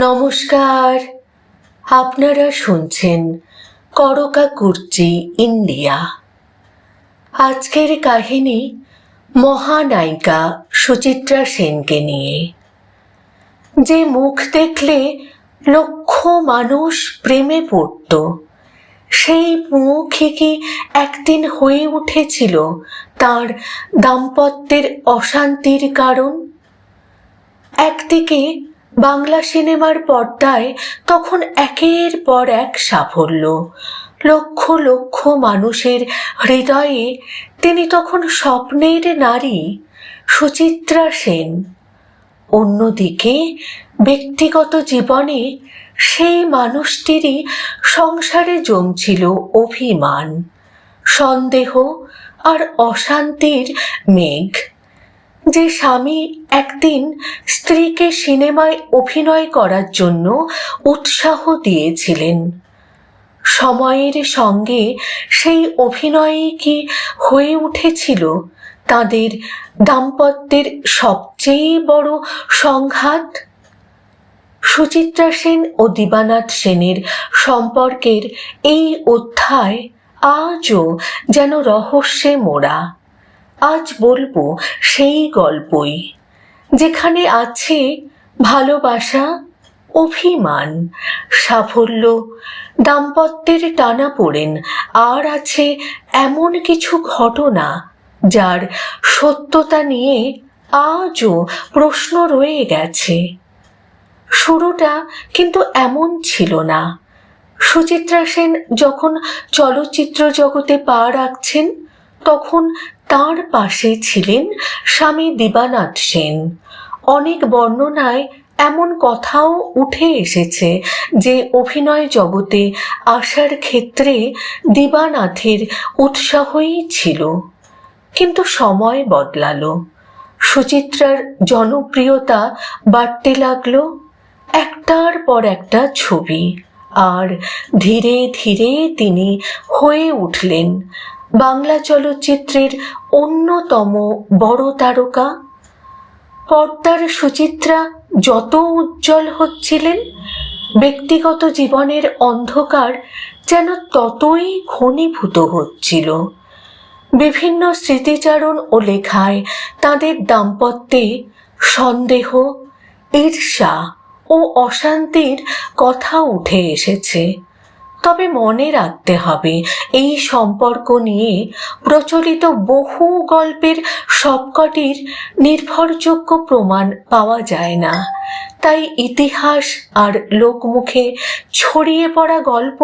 নমস্কার, আপনারা শুনছেন করকাকুর্চি ইন্ডিয়া। আজকের কাহিনী মহানায়িকা সুচিত্রা সেনকে নিয়ে। যে মুখ দেখলে লক্ষ মানুষ প্রেমে পড়ত, সেই মুখই কি একদিন হয়ে উঠেছিল তার দাম্পত্যের অশান্তির কারণ? একদিকে বাংলা সিনেমার পর্দায় তখন একের পর এক সাফল্য, লক্ষ লক্ষ মানুষের হৃদয়ে তিনি তখন স্বপ্নের নারী সুচিত্রা সেন। অন্যদিকে ব্যক্তিগত জীবনে সেই মানুষটিরই সংসারে জমছিল অভিমান, সন্দেহ আর অশান্তির মেঘ। যে স্বামী একদিন স্ত্রীকে সিনেমায় অভিনয় করার জন্য উৎসাহ দিয়েছিলেন, সময়ের সঙ্গে সেই অভিনয়ই কি হয়ে উঠেছিল তাদের দাম্পত্যের সবচেয়ে বড় সংঘাত? সুচিত্রা সেন ও দিবানাথ সেনের সম্পর্কের এই অধ্যায় আজও যেন রহস্যে মোড়া। আজ বলবো সেই গল্পই, যেখানে আছে ভালোবাসা, অভিমান, সাফল্য, দাম্পত্যের টানাপোড়েন, আর আছে এমন কিছু ঘটনা যার সত্যতা নিয়ে আজও প্রশ্ন রয়ে গেছে। শুরুটা কিন্তু এমন ছিল না। সুচিত্রা সেন যখন চলচ্চিত্র জগতে পা রাখছেন, তখন তার পাশে ছিলেন স্বামী দিবানাথ সেন। অনেক বর্ণনায় এমন কথাও উঠে এসেছে যে অভিনয় জগতে আসার ক্ষেত্রে দিবানাথের উৎসাহই ছিল। কিন্তু সময় বদলালো, সুচিত্রার জনপ্রিয়তা বাড়তে লাগলো, একটার পর একটা ছবি, আর ধীরে ধীরে তিনি হয়ে উঠলেন বাংলা চলচ্চিত্রের অন্যতম বড় তারকা। পর্দার সুচিত্রা যত উজ্জ্বল হচ্ছিলেন, ব্যক্তিগত জীবনের অন্ধকার যেন ততই ঘনীভূত হচ্ছিল। বিভিন্ন স্মৃতিচারণ ও লেখায় তাদের দাম্পত্যে সন্দেহ, ঈর্ষা ও অশান্তির কথা উঠে এসেছে। তবে মনে রাখতে হবে, এই সম্পর্ক নিয়ে প্রচলিত বহু গল্পের সবকটির নির্ভরযোগ্য প্রমাণ পাওয়া যায় না। তাই ইতিহাস আর লোকমুখে ছড়িয়ে পড়া গল্প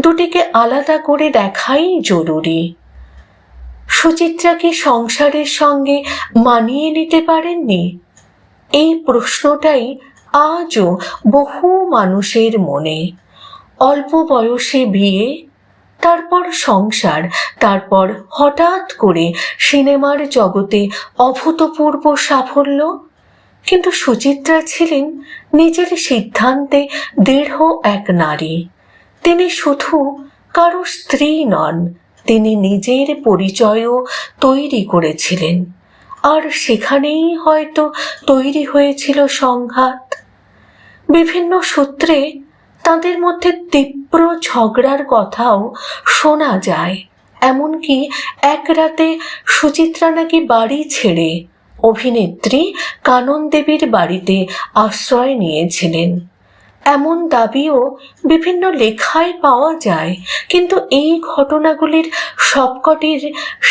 দুটিকে আলাদা করে দেখাই জরুরি। সুচিত্রা কি সংসারের সঙ্গে মানিয়ে নিতে পারেননি? এই প্রশ্নটাই আজও বহু মানুষের মনে। অল্প বয়সে বিয়ে, তারপর সংসার, তারপর হঠাৎ করে সিনেমার জগতে অভূতপূর্ব সাফল্য। কিন্তু সুচিত্রা ছিলেন নিজের সিদ্ধান্তে দৃঢ় এক নারী। তিনি শুধু কারো স্ত্রী নন, তিনি নিজের পরিচয়ও তৈরি করেছিলেন। আর সেখানেই হয়তো তৈরি হয়েছিল সংঘাত। বিভিন্ন সূত্রে তাদের মধ্যে তীব্র ঝগড়ার কথাও শোনা যায়। এমনকি এক রাতে সুচিত্রা নাকি বাড়ি ছেড়ে অভিনেত্রী কানন দেবীর বাড়িতে আশ্রয় নিয়েছিলেন, এমন দাবিও বিভিন্ন লেখায় পাওয়া যায়। কিন্তু এই ঘটনাগুলির সবকটির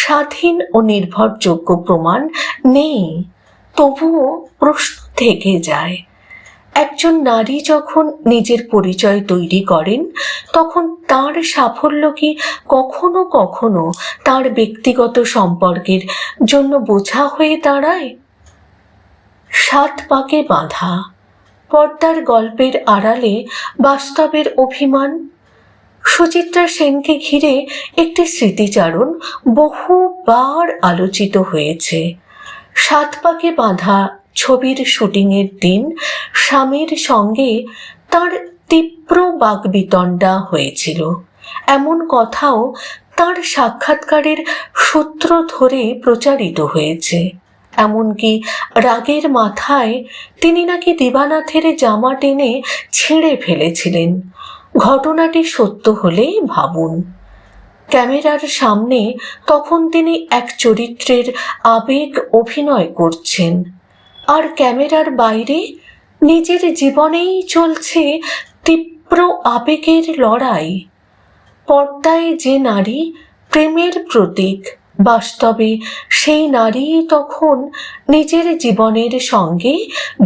স্বাধীন ও নির্ভরযোগ্য প্রমাণ নেই। তবুও প্রশ্ন থেকে যায়, একজন নারী যখন নিজের পরিচয় তৈরি করেন, তখন তার সাফল্য কি কখনো কখনো তার ব্যক্তিগত সম্পর্কের জন্য বোঝা হয়ে দাঁড়ায়? 7 পাকে বাঁধা, পর্দার গল্পের আড়ালে বাস্তবের অভিমান। সুচিত্রা সেনকে ঘিরে একটি স্মৃতিচারণ বহুবার আলোচিত হয়েছে। 7 পাকে বাঁধা ছবির শুটিংয়ের দিন স্বামীর সঙ্গে তার তীব্র বাকবিতণ্ডা হয়েছিল, এমন কথাও তার সাক্ষাৎকারের সূত্র ধরে প্রচারিত হয়েছে। এমনকি রাগের মাথায় তিনি নাকি দিবানাথের জামা টেনে ছিঁড়ে ফেলেছিলেন। ঘটনাটি সত্য হলেই ভাবুন। ক্যামেরার সামনে তখন তিনি এক চরিত্রের আবেগ অভিনয় করছেন, আর ক্যামেরার বাইরে নিজের জীবনেই চলছে তীব্র আবেগের লড়াই। পর্দায় যে নারী প্রেমের প্রতীক, বাস্তবে সেই নারী তখন নিজের জীবনের সঙ্গে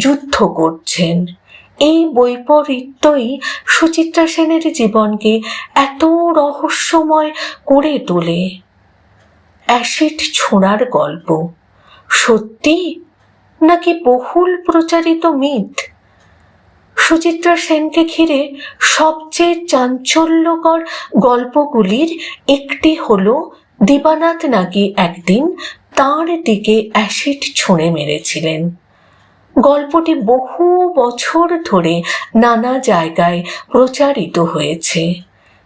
যুদ্ধ করছেন। এই বৈপরীত্যই সুচিত্রা সেনের জীবনকে এত রহস্যময় করে তোলে। অ্যাসিড ছোঁড়ার গল্প সত্যি নাকি বহুল প্রচারিত মিথ? সুচিত্রা সেনকে ঘিরে সবচেয়ে চাঞ্চল্যকর গল্পগুলির একটি হলো দিবানাথ নাকি একদিন তাঁর দিকে অ্যাসিড ছুঁড়ে মেরেছিলেন। গল্পটি বহু বছর ধরে নানা জায়গায় প্রচারিত হয়েছে,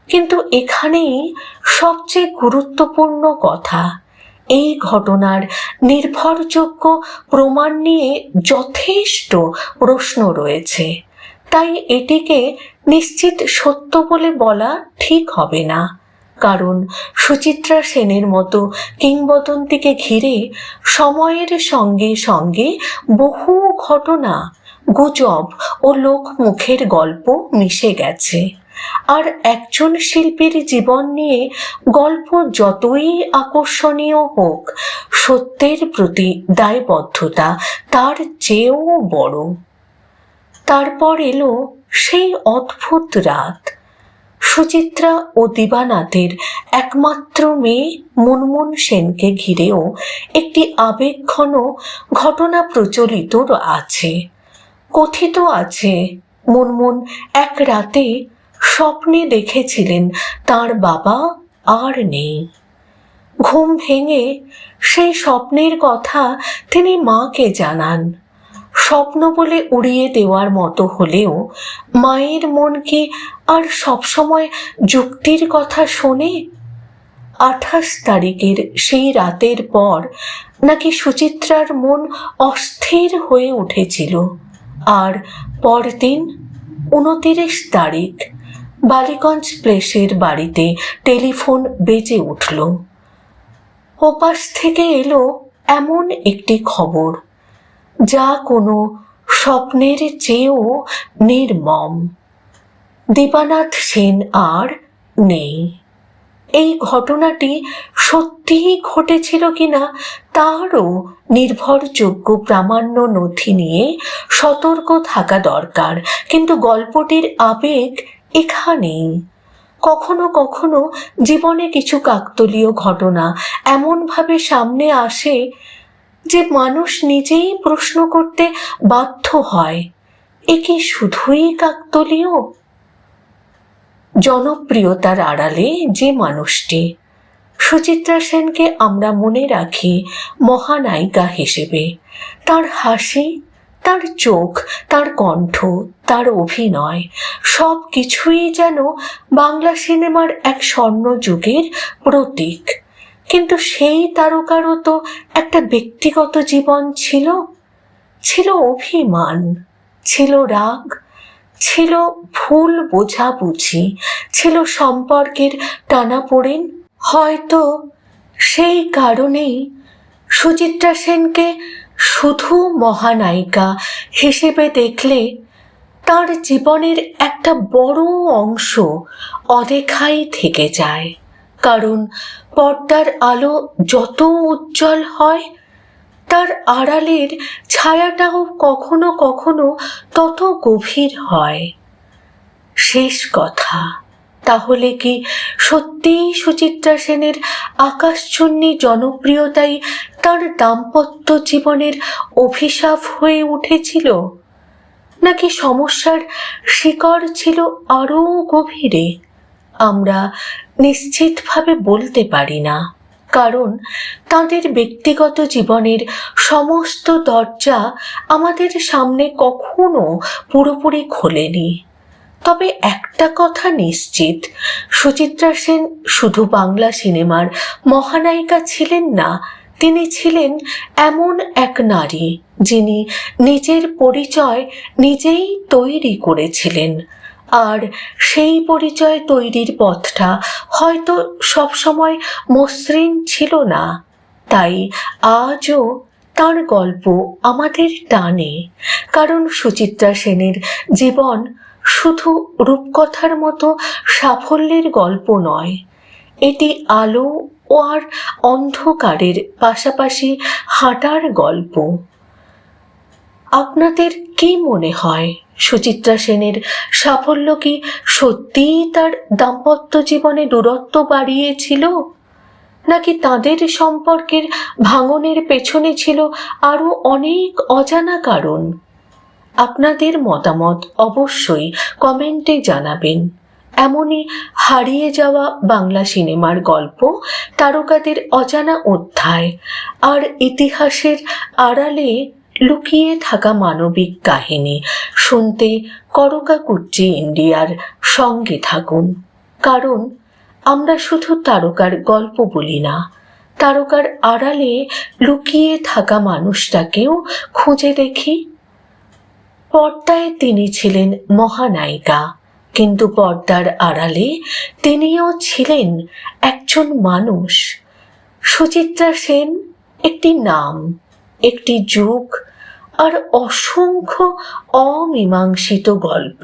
কিন্তু এখানেই সবচেয়ে গুরুত্বপূর্ণ কথা, এই ঘটনার নির্ভরযোগ্য প্রমাণ নিয়ে যথেষ্ট প্রশ্ন রয়েছে। তাই এটিকে নিশ্চিত সত্য বলে বলা ঠিক হবে না, কারণ সুচিত্রা সেনের মতো কিংবদন্তিকে ঘিরে সময়ের সঙ্গে সঙ্গে বহু ঘটনা, গুজব ও লোকমুখের গল্প মিশে গেছে। আর একজন শিল্পীর জীবন নিয়ে গল্প যতই আকর্ষণীয় হোক, সত্যের প্রতি দায়বদ্ধতা তার চেয়েও বড়। তারপর এলো সেই অদ্ভুত রাত। সুচিত্রা ও দিবানাথের একমাত্র মেয়ে মুনমুন সেনকে ঘিরেও একটি আবেগঘন ঘটনা প্রচলিত আছে। কথিত আছে মুনমুন এক রাতে স্বপ্নে দেখেছিলেন তার বাবা আর নেই। ঘুম ভেঙে সেই স্বপ্নের কথা তিনি মাকে জানান। স্বপ্ন বলে উড়িয়ে দেওয়ার মতো হলেও মায়ের মন কি আর সবসময় যুক্তির কথা শোনে? 28 তারিখের সেই রাতের পর নাকি সুচিত্রার মন অস্থির হয়ে উঠেছিল, আর পরদিন 29 তারিখ বালিগঞ্জ প্লেসের বাড়িতে টেলিফোন বেজে উঠল। ওপাশ থেকে এলো এমন একটি খবর যা কোনো স্বপ্নের চেয়েও নির্মম। দিবানাথ সেন আর নেই। এই ঘটনাটি সত্যিই ঘটেছিল কিনা তারও নির্ভরযোগ্য প্রামাণ্য নথি নিয়ে সতর্ক থাকা দরকার, কিন্তু গল্পটির আবেগ এখানেই। কখনো কখনো জীবনে কিছু কাকতালীয় ঘটনা এমনভাবে সামনে আসে যে মানুষ নিজেই প্রশ্ন করতে বাধ্য হয়, এ কি শুধুই কাকতালীয়? জনপ্রিয়তার আড়ালে যে মানুষটি, সুচিত্রা সেনকে আমরা মনে রাখি মহানায়িকা হিসেবে। তার হাসি, তার চোখ, তার কণ্ঠ, তার অভিনয় সব কিছুই যেন বাংলা সিনেমার এক স্বর্ণযুগের প্রতীক। কিন্তু সেই তারকারও তো একটা ব্যক্তিগত জীবন ছিল। ছিল অভিমান, ছিল রাগ, ছিল ভুল বোঝাবুঝি, ছিল সম্পর্কের টানাপোড়েন। হয়তো সেই কারণেই সুচিত্রা সেনকে শুধু মহানায়িকা হিসেবে দেখলে তার জীবনের একটা বড় অংশ অদেখাই থেকে যায়। কারণ পর্দার আলো যত উজ্জ্বল হয়, তার আড়ালের ছায়াটাও কখনো কখনো তত গভীর হয়। শেষ কথা, তাহলে কি সত্যিই সুচিত্রা সেনের আকাশচুম্বী জনপ্রিয়তাই তার দাম্পত্য জীবনের অভিশাপ হয়ে উঠেছিল, নাকি সমস্যার শিকড় ছিল আরও গভীরে? আমরা নিশ্চিতভাবে বলতে পারি না, কারণ তাদের ব্যক্তিগত জীবনের সমস্ত দরজা আমাদের সামনে কখনো পুরোপুরি খোলেনি। তবে একটা কথা নিশ্চিত, সুচিত্রা সেন শুধু বাংলা সিনেমার মহানায়িকা ছিলেন না, তিনি ছিলেন এমন এক নারী যিনি নিজের পরিচয় নিজেই তৈরি করেছিলেন, আর সেই পরিচয় তৈরির পথটা হয়তো সবসময় মসৃণ ছিল না। তাই আজও তার গল্প আমাদের টানে, কারণ সুচিত্রা সেনের জীবন শুধু রূপকথার মতো সাফল্যের গল্প নয়, এটি আলো ও আর অন্ধকারের পাশাপাশি হাঁটার গল্প। আপনাদের কি মনে হয়, সুচিত্রা সেনের সাফল্য কি সত্যিই তার দাম্পত্য জীবনে দূরত্ব বাড়িয়েছিল, নাকি তাদের সম্পর্কের ভাঙনের পেছনে ছিল আরো অনেক অজানা কারণ? আপনাদের মতামত অবশ্যই কমেন্টে জানাবেন। এমনই হারিয়ে যাওয়া বাংলা সিনেমার গল্প, তারকাদের অজানা অধ্যায় আর ইতিহাসের আড়ালে লুকিয়ে থাকা মানবিক কাহিনী শুনতে করকাকুচ্চি ইন্ডিয়ার সঙ্গে থাকুন। কারণ আমরা শুধু তারকার গল্প বলি না, তারকার আড়ালে লুকিয়ে থাকা মানুষটাকেও খুঁজে দেখি। পর্দায় তিনি ছিলেন মহানায়িকা, কিন্তু পর্দার আড়ালে তিনিও ছিলেন একজন মানুষ। সুচিত্রা সেন একটি নাম, একটি যুগ আর অসংখ্য অমীমাংসিত গল্প।